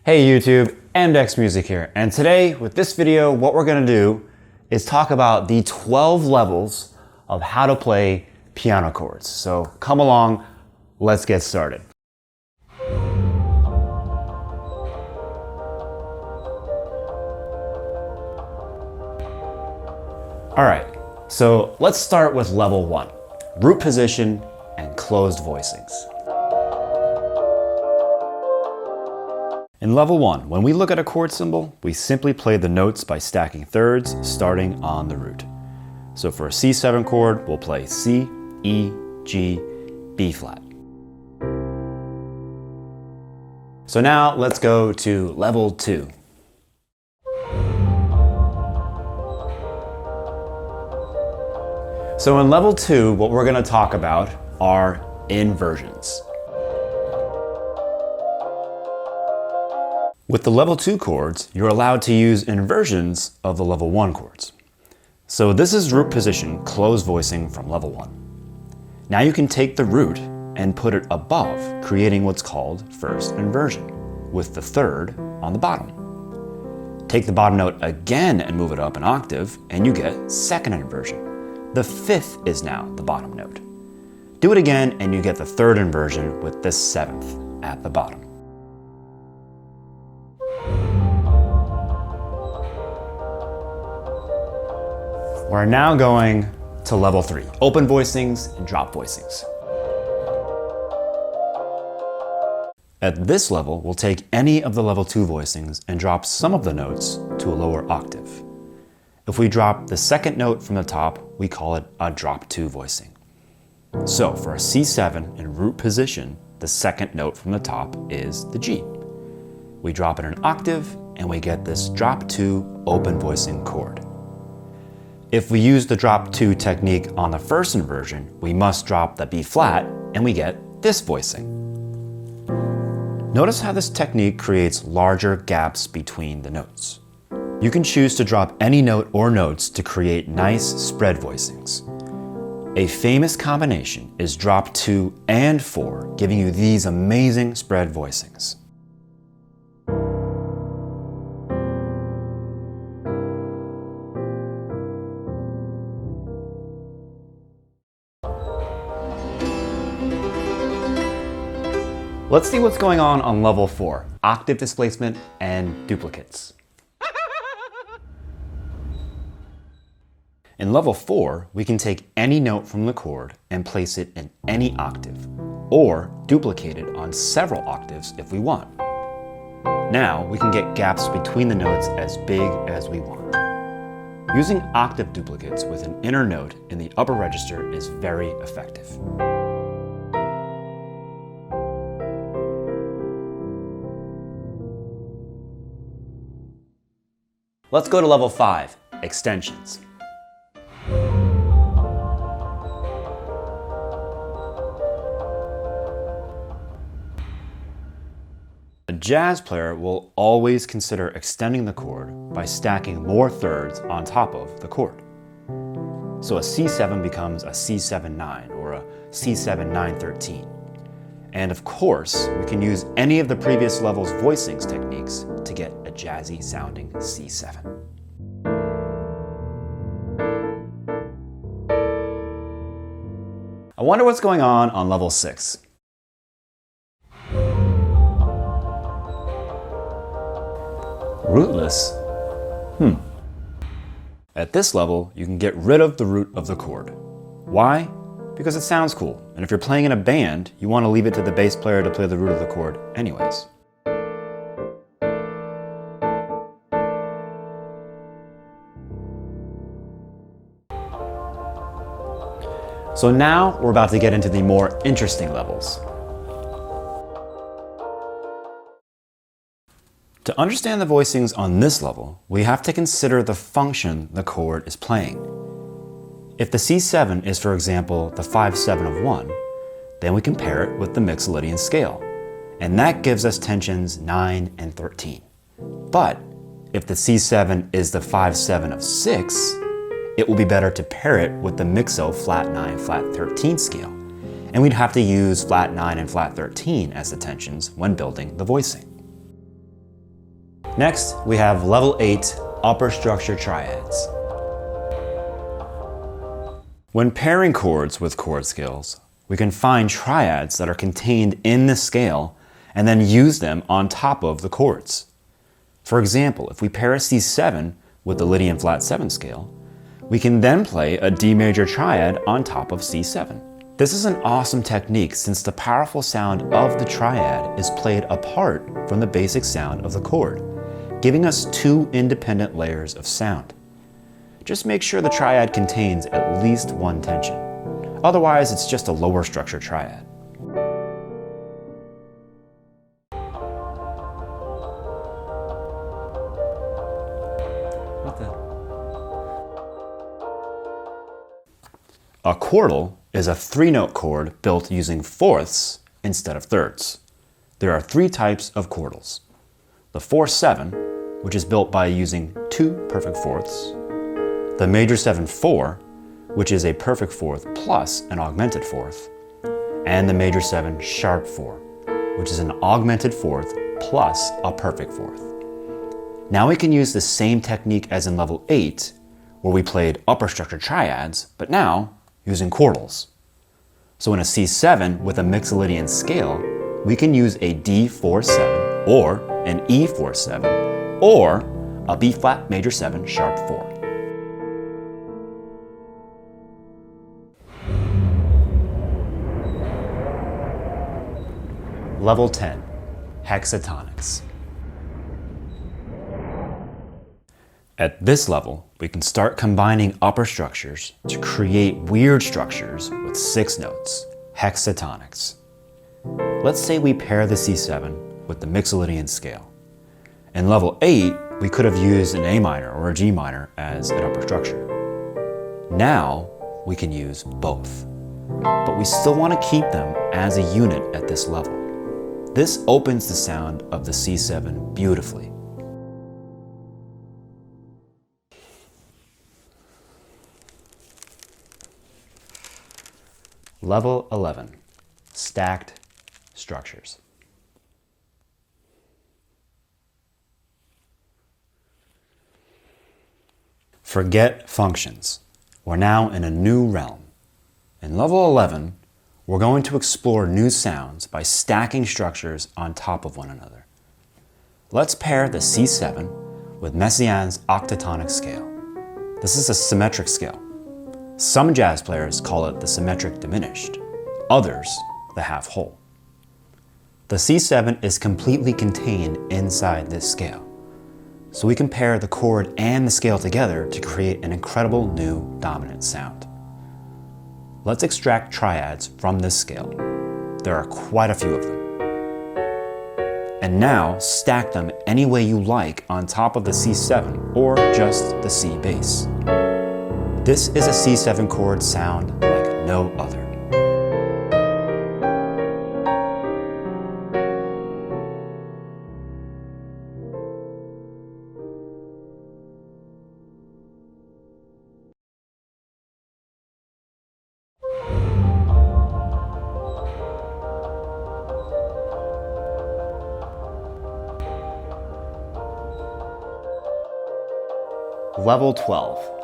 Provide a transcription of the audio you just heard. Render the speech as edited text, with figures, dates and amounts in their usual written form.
Hey YouTube, MX Music here, and today with this video what we're going to do is talk about the 12 levels of how to play piano chords. So come along, let's get started. Alright, so let's start with level 1, root position and closed voicings. In level 1, when we look at a chord symbol, we simply play the notes by stacking thirds starting on the root. So for a C7 chord, we'll play C, E, G, B flat. So now let's go to level 2. So in level 2, what we're going to talk about are inversions. With the level 2 chords, you're allowed to use inversions of the level 1 chords. So this is root position closed voicing from level 1. Now you can take the root and put it above, creating what's called first inversion, with the third on the bottom. Take the bottom note again and move it up an octave, and you get second inversion. The fifth is now the bottom note. Do it again and you get the third inversion with the seventh at the bottom. We're now going to level 3, open voicings and drop voicings. At this level, we'll take any of the level 2 voicings and drop some of the notes to a lower octave. If we drop the second note from the top, we call it a drop 2 voicing. So for a C7 in root position, the second note from the top is the G. We drop it an octave and we get this drop 2 open voicing chord. If we use the drop 2 technique on the first inversion, we must drop the B flat and we get this voicing. Notice how this technique creates larger gaps between the notes. You can choose to drop any note or notes to create nice spread voicings. A famous combination is drop 2 and 4, giving you these amazing spread voicings. Let's see what's going on level 4, octave displacement and duplicates. In level 4, we can take any note from the chord and place it in any octave, or duplicate it on several octaves if we want. Now we can get gaps between the notes as big as we want. Using octave duplicates with an inner note in the upper register is very effective. Let's go to level 5, extensions. A jazz player will always consider extending the chord by stacking more thirds on top of the chord. So a C7 becomes a C7-9 or a C7-9-13. And of course, we can use any of the previous level's voicings techniques to get a jazzy sounding C7. I wonder what's going on level 6. Rootless? At this level, you can get rid of the root of the chord. Why? Because it sounds cool, and if you're playing in a band, you want to leave it to the bass player to play the root of the chord anyways. So now we're about to get into the more interesting levels. To understand the voicings on this level, we have to consider the function the chord is playing. If the C7 is, for example, the 5-7 of 1, then we compare it with the Mixolydian scale, and that gives us tensions 9 and 13. But if the C7 is the 5-7 of 6, it will be better to pair it with the Mixo flat 9, flat 13 scale, and we'd have to use flat 9 and flat 13 as the tensions when building the voicing. Next, we have level 8 upper structure triads. When pairing chords with chord scales, we can find triads that are contained in the scale and then use them on top of the chords. For example, if we pair a C7 with the Lydian flat 7 scale, we can then play a D major triad on top of C7. This is an awesome technique since the powerful sound of the triad is played apart from the basic sound of the chord, giving us two independent layers of sound. Just make sure the triad contains at least one tension. Otherwise, it's just a lower structure triad. A quartal is a 3-note chord built using fourths instead of thirds. There are 3 types of quartals. The 4-7, which is built by using 2 perfect fourths. The major 7-4, which is a perfect fourth plus an augmented fourth. And the major 7 sharp 4, which is an augmented fourth plus a perfect fourth. Now we can use the same technique as in level 8, where we played upper structure triads, but now using quartals. So in a C7 with a Mixolydian scale, we can use a D4-7 or an E4-7 or a B flat major 7 sharp 4. Level 10, Hexatonics. At this level, we can start combining upper structures to create weird structures with 6 notes, hexatonics. Let's say we pair the C7 with the Mixolydian scale. In level 8, we could have used an A minor or a G minor as an upper structure. Now, we can use both, but we still want to keep them as a unit at this level. This opens the sound of the C7 beautifully. Level 11, stacked structures. Forget functions. We're now in a new realm. In level 11, we're going to explore new sounds by stacking structures on top of one another. Let's pair the C7 with Messiaen's octatonic scale. This is a symmetric scale. Some jazz players call it the symmetric diminished, others the half whole. The C7 is completely contained inside this scale, so we can pair the chord and the scale together to create an incredible new dominant sound. Let's extract triads from this scale. There are quite a few of them. And now stack them any way you like on top of the C7 or just the C bass. This is a C7 chord sound like no other. Level 12,